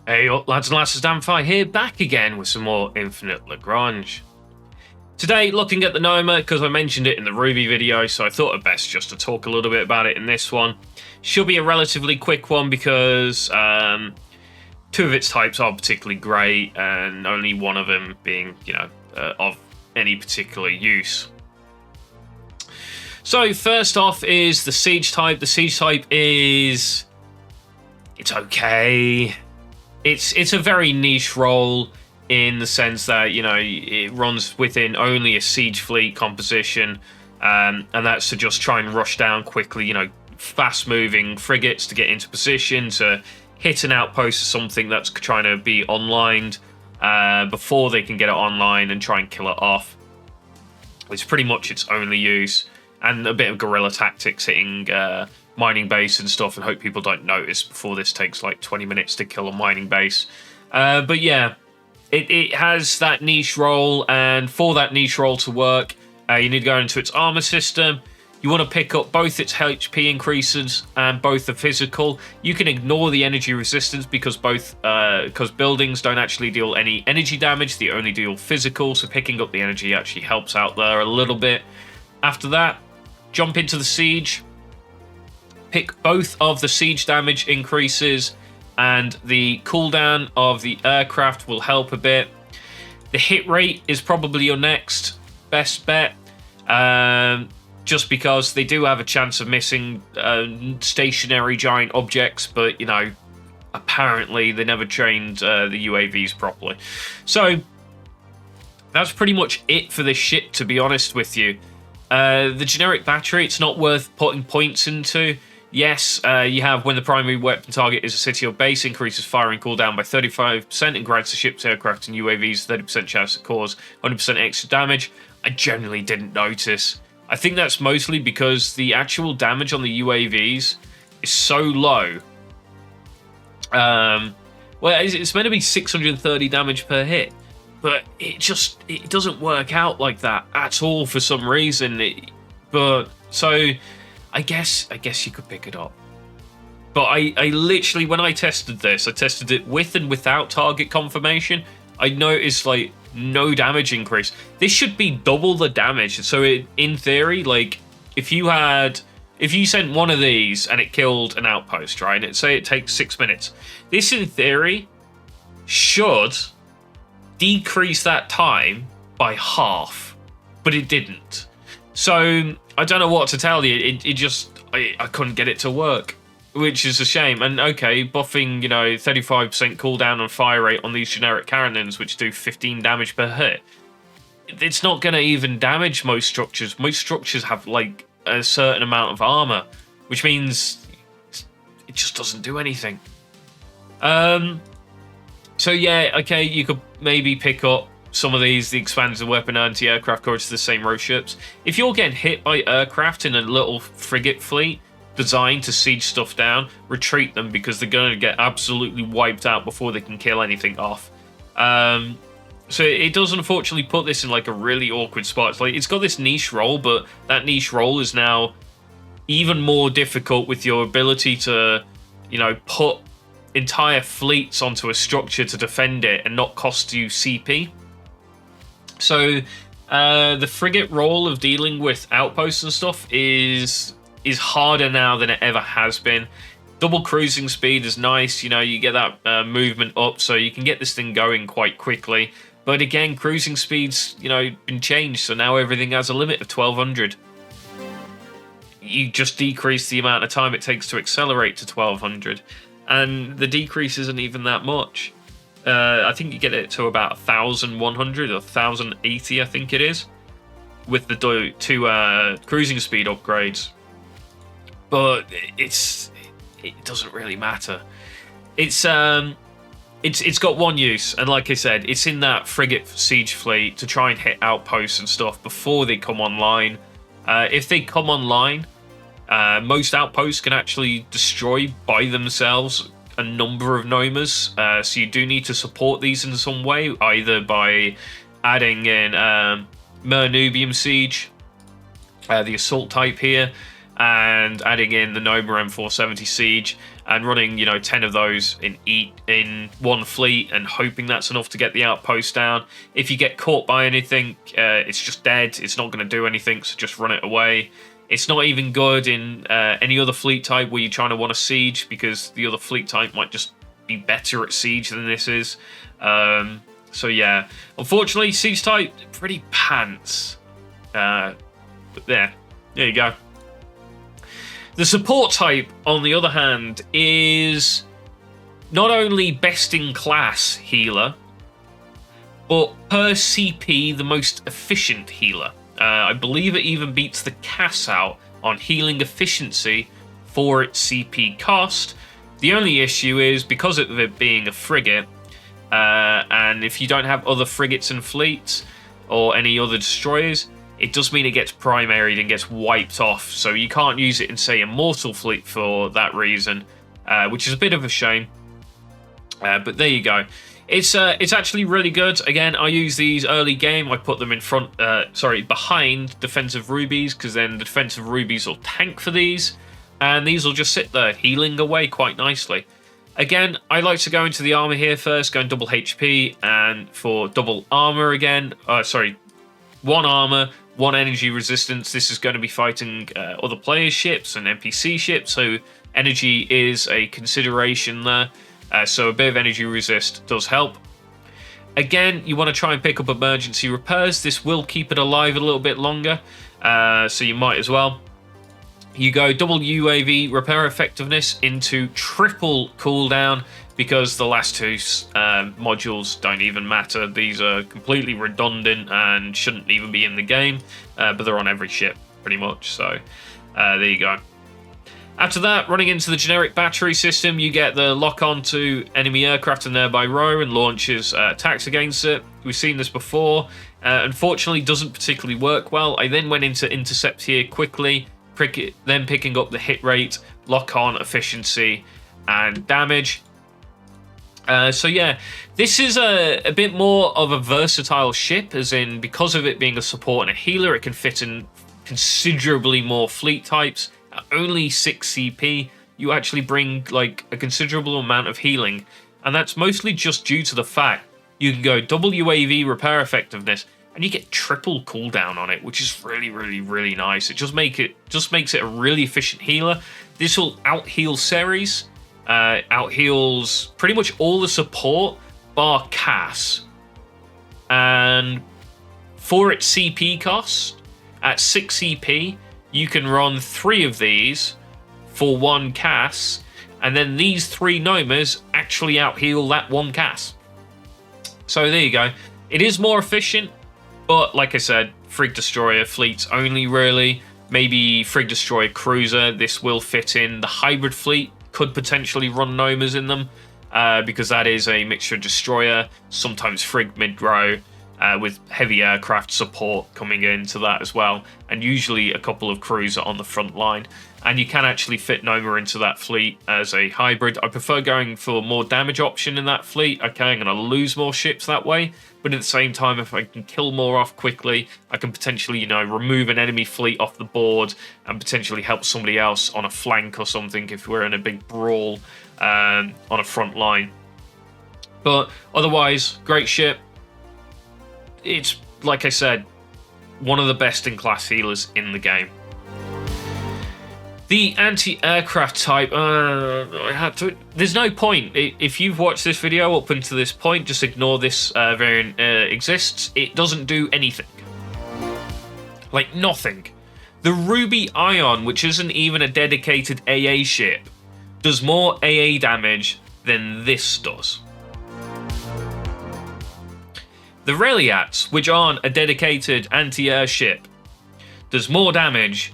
Hey up lads and lasses, Damphyre here, back again with some more Infinite Lagrange. Today, looking at the Noma, because I mentioned it in the Ruby video, so I thought it best just to talk a little bit about it in this one. Should be a relatively quick one because two of its types are particularly great, and only one of them being, of any particular use. So first off is the Siege type. The Siege type is... it's okay. It's a very niche role in the sense that, it runs within only a siege fleet composition, and that's to just try and rush down quickly, fast-moving frigates to get into position, to hit an outpost or something that's trying to be online before they can get it online and try and kill it off. It's pretty much its only use, and a bit of guerrilla tactics hitting mining base and stuff, and hope people don't notice before this takes like 20 minutes to kill a mining base. But yeah, it has that niche role, and for that niche role to work, you need to go into its armor system. You want to pick up both its HP increases and both the physical. You can ignore the energy resistance because buildings don't actually deal any energy damage, they only deal physical, so picking up the energy actually helps out there a little bit. After that, jump into the siege. Pick both of the siege damage increases, and the cooldown of the aircraft will help a bit. The hit rate is probably your next best bet, just because they do have a chance of missing stationary giant objects, but, apparently they never trained the UAVs properly. So, that's pretty much it for this shit, to be honest with you. The generic battery, it's not worth putting points into. Yes, you have when the primary weapon target is a city or base, increases firing cooldown by 35% and grants the ship's aircraft and UAVs 30% chance to cause 100% extra damage. I generally didn't notice. I think that's mostly because the actual damage on the UAVs is so low. Well, it's meant to be 630 damage per hit, but it doesn't work out like that at all for some reason. I guess you could pick it up. But I literally, when I tested this, I tested it with and without target confirmation. I noticed, no damage increase. This should be double the damage. So in theory, if you sent one of these and it killed an outpost, right? And say it takes 6 minutes. This, in theory, should decrease that time by half. But it didn't. So I don't know what to tell you. I couldn't get it to work, which is a shame. And okay, buffing 35% cooldown on fire rate on these generic cannons, which do 15 damage per hit. It's not going to even damage most structures. Most structures have a certain amount of armor, which means it just doesn't do anything. So yeah, okay, you could maybe pick up some of these, the expanded weapon anti-aircraft courage to the same row ships. If you're getting hit by aircraft in a little frigate fleet designed to siege stuff down, retreat them because they're going to get absolutely wiped out before they can kill anything off. So it does unfortunately put this in a really awkward spot. It's got this niche role, but that niche role is now even more difficult with your ability to, put entire fleets onto a structure to defend it and not cost you CP. So the frigate role of dealing with outposts and stuff is harder now than it ever has been. Double cruising speed is nice, you get that movement up, so you can get this thing going quite quickly. But again, cruising speed's been changed, so now everything has a limit of 1200. You just decrease the amount of time it takes to accelerate to 1200, and the decrease isn't even that much. I think you get it to about 1100 or 1080, I think it is, with the two cruising speed upgrades. But it doesn't really matter. It's got one use, and like I said, it's in that frigate siege fleet to try and hit outposts and stuff before they come online. If they come online, most outposts can actually destroy by themselves a number of Nomas, so you do need to support these in some way, either by adding in Mernubium Siege, the assault type here, and adding in the Noma M470 Siege and running, 10 of those in one fleet and hoping that's enough to get the outpost down. If you get caught by anything, it's just dead. It's not going to do anything, so just run it away. It's not even good in any other fleet type where you're trying to want a siege, because the other fleet type might just be better at siege than this is. So yeah, unfortunately, siege type, pretty pants. But there you go. The support type, on the other hand, is not only best in class healer, but per CP the most efficient healer. I believe it even beats the Cass out on healing efficiency for its CP cost. The only issue is, because of it being a frigate, and if you don't have other frigates and fleets or any other destroyers, it does mean it gets primaried and gets wiped off. So you can't use it in, say, a mortal fleet for that reason, which is a bit of a shame. But there you go. It's actually really good. Again, I use these early game. I put them behind defensive rubies, because then the defensive rubies will tank for these, and these will just sit there healing away quite nicely. Again, I like to go into the armor here first, going double HP, and for double armor again, 1 armor, 1 energy resistance. This is going to be fighting other players' ships and NPC ships, so energy is a consideration there. So a bit of energy resist does help. Again, you want to try and pick up emergency repairs. This will keep it alive a little bit longer, so you might as well. You go double UAV repair effectiveness into triple cooldown, because the last two modules don't even matter. These are completely redundant and shouldn't even be in the game, but they're on every ship pretty much, so there you go. After that, running into the generic battery system, you get the lock-on to enemy aircraft and thereby row, and launches attacks against it. We've seen this before. Unfortunately, doesn't particularly work well. I then went into intercept here quickly, then picking up the hit rate, lock-on, efficiency, and damage. So yeah, this is a bit more of a versatile ship, as in, because of it being a support and a healer, it can fit in considerably more fleet types. At only 6 CP, you actually bring like a considerable amount of healing, and that's mostly just due to the fact you can go double UAV repair effectiveness, and you get triple cooldown on it, which is really, really, really nice. It just makes it a really efficient healer. This will out-heal Ceres, out-heals pretty much all the support, bar Cass. And for its CP cost, at 6 CP, you can run 3 of these for 1 Cass, and then these 3 Nomas actually out-heal that 1 Cass. So there you go. It is more efficient, but like I said, Frigate Destroyer fleets only really. Maybe Frigate Destroyer Cruiser, this will fit in. The hybrid fleet could potentially run Nomas in them, because that is a mixture destroyer, sometimes Frig mid-row, with heavy aircraft support coming into that as well, and usually a couple of cruiser on the front line. And you can actually fit Noma into that fleet as a hybrid. I prefer going for more damage option in that fleet. Okay, I'm going to lose more ships that way, but at the same time, if I can kill more off quickly, I can potentially, remove an enemy fleet off the board and potentially help somebody else on a flank or something if we're in a big brawl on a front line. But otherwise, great ship. It's, like I said, one of the best in class healers in the game. The anti-aircraft type, there's no point. If you've watched this video up until this point, just ignore this variant exists. It doesn't do anything. Like, nothing. The Ruby Ion, which isn't even a dedicated AA ship, does more AA damage than this does. The Reliats, which aren't a dedicated anti-air ship, does more damage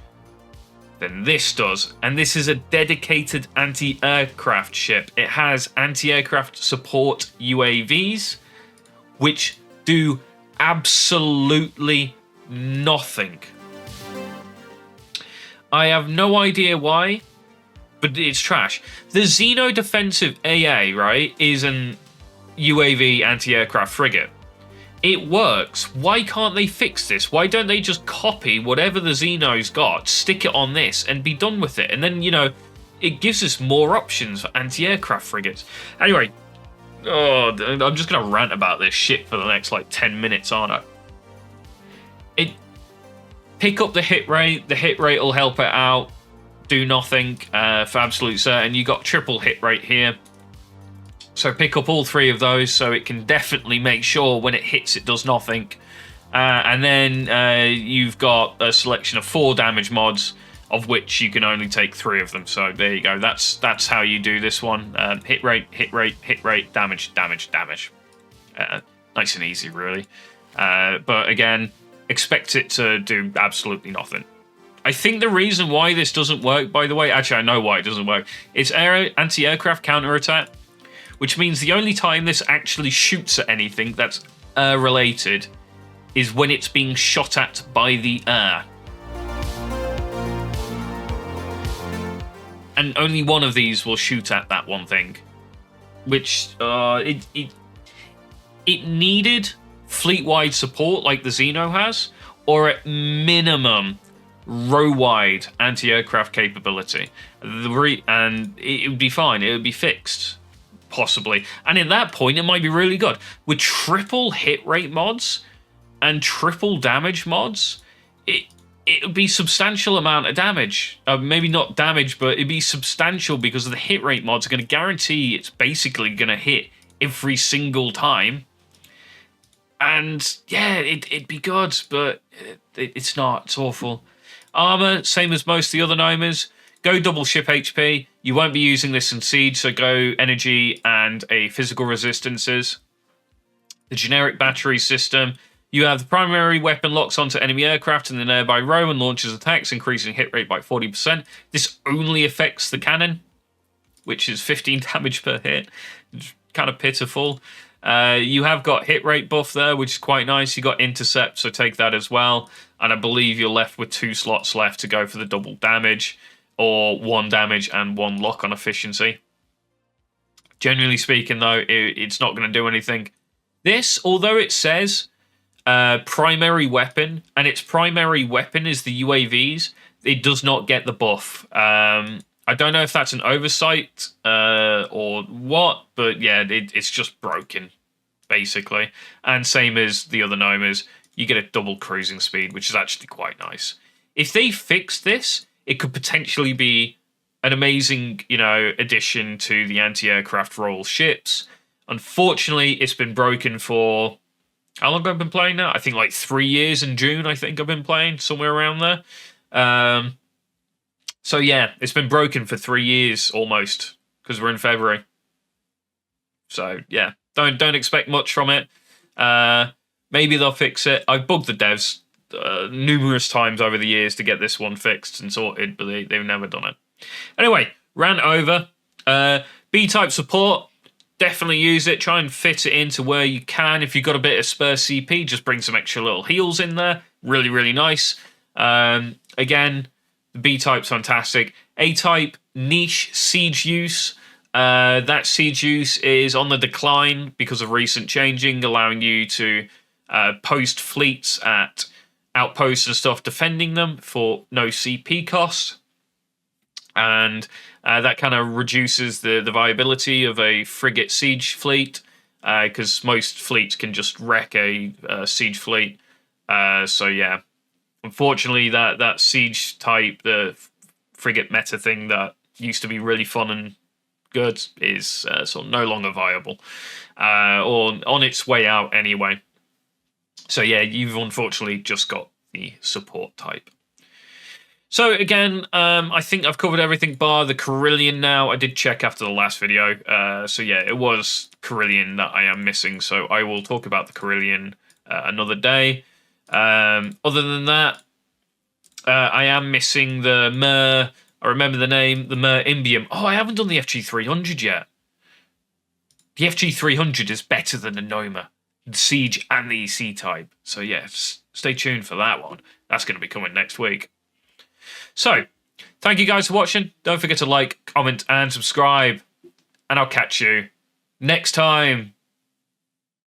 than this does, and this is a dedicated anti-aircraft ship. It has anti-aircraft support UAVs, which do absolutely nothing. I have no idea why, but it's trash. The Xeno Defensive AA, right, is an UAV anti-aircraft frigate. It works. Why can't they fix this? Why don't they just copy whatever the Xeno's got, stick it on this, and be done with it? And then, you know, it gives us more options for anti-aircraft frigates. Anyway, I'm just going to rant about this shit for the next, like, 10 minutes, aren't I? Pick up the hit rate. The hit rate will help it out. Do nothing for absolute certain. You got triple hit rate here. So pick up all 3 of those so it can definitely make sure when it hits it does nothing. And then you've got a selection of 4 damage mods, of which you can only take 3 of them. So there you go. That's how you do this one. Hit rate, hit rate, hit rate, damage, damage, damage. Nice and easy, really. But again, expect it to do absolutely nothing. I think the reason why this doesn't work, by the way, actually I know why it doesn't work. It's anti-aircraft counterattack, which means the only time this actually shoots at anything that's related is when it's being shot at by the air. And only one of these will shoot at that one thing. Which, it needed fleet-wide support like the Xeno has, or at minimum, row-wide anti-aircraft capability. And it would be fine, it would be fixed. Possibly. And at that point, it might be really good. With triple hit rate mods and triple damage mods, it would be substantial amount of damage. Maybe not damage, but it'd be substantial because the hit rate mods are going to guarantee it's basically going to hit every single time. And yeah, it'd be good, but it's not. It's awful. Armor, same as most of the other Nomas. Go double ship HP. You won't be using this in Siege, so go energy and a physical resistances. The generic battery system. You have the primary weapon locks onto enemy aircraft in the nearby row and launches attacks, increasing hit rate by 40%. This only affects the cannon, which is 15 damage per hit. It's kind of pitiful. You have got hit rate buff there, which is quite nice. You got intercept, so take that as well. And I believe you're left with 2 slots left to go for the double damage, or 1 damage and 1 lock on efficiency. Generally speaking, though, it's not going to do anything. This, although it says primary weapon, and its primary weapon is the UAVs, it does not get the buff. I don't know if that's an oversight or what, but yeah, it's just broken, basically. And same as the other Nomas, you get a double cruising speed, which is actually quite nice. If they fix this, it could potentially be an amazing, you know, addition to the anti-aircraft role ships. Unfortunately, it's been broken for... How long have I been playing now? I think like 3 years in June, I think I've been playing, somewhere around there. So yeah, it's been broken for 3 years almost, because we're in February. So yeah, don't expect much from it. Maybe they'll fix it. I've bugged the devs numerous times over the years to get this one fixed and sorted, but they've never done it. Anyway, rant over. B-type support, definitely use it. Try and fit it into where you can. If you've got a bit of spare CP, just bring some extra little heals in there. Really, really nice. Again, the B-type's fantastic. A-type, niche siege use. That siege use is on the decline because of recent changing, allowing you to post fleets at outposts and stuff, defending them for no CP cost. And that kind of reduces the viability of a frigate siege fleet, because most fleets can just wreck a siege fleet. So yeah, unfortunately that siege type, the frigate meta thing that used to be really fun and good, is sort of no longer viable, or on its way out anyway. So yeah, you've unfortunately just got the support type. So again, I think I've covered everything bar the Carillion now. I did check after the last video. So yeah, it was Carillion that I am missing. So I will talk about the Carillion another day. Other than that, I am missing the Mer. I remember the name, the Mer Imbium. Oh, I haven't done the FG300 yet. The FG300 is better than the Noma, the Siege, and the EC type. So yeah, stay tuned for that one. That's going to be coming next week. So, thank you guys for watching. Don't forget to like, comment, and subscribe. And I'll catch you next time.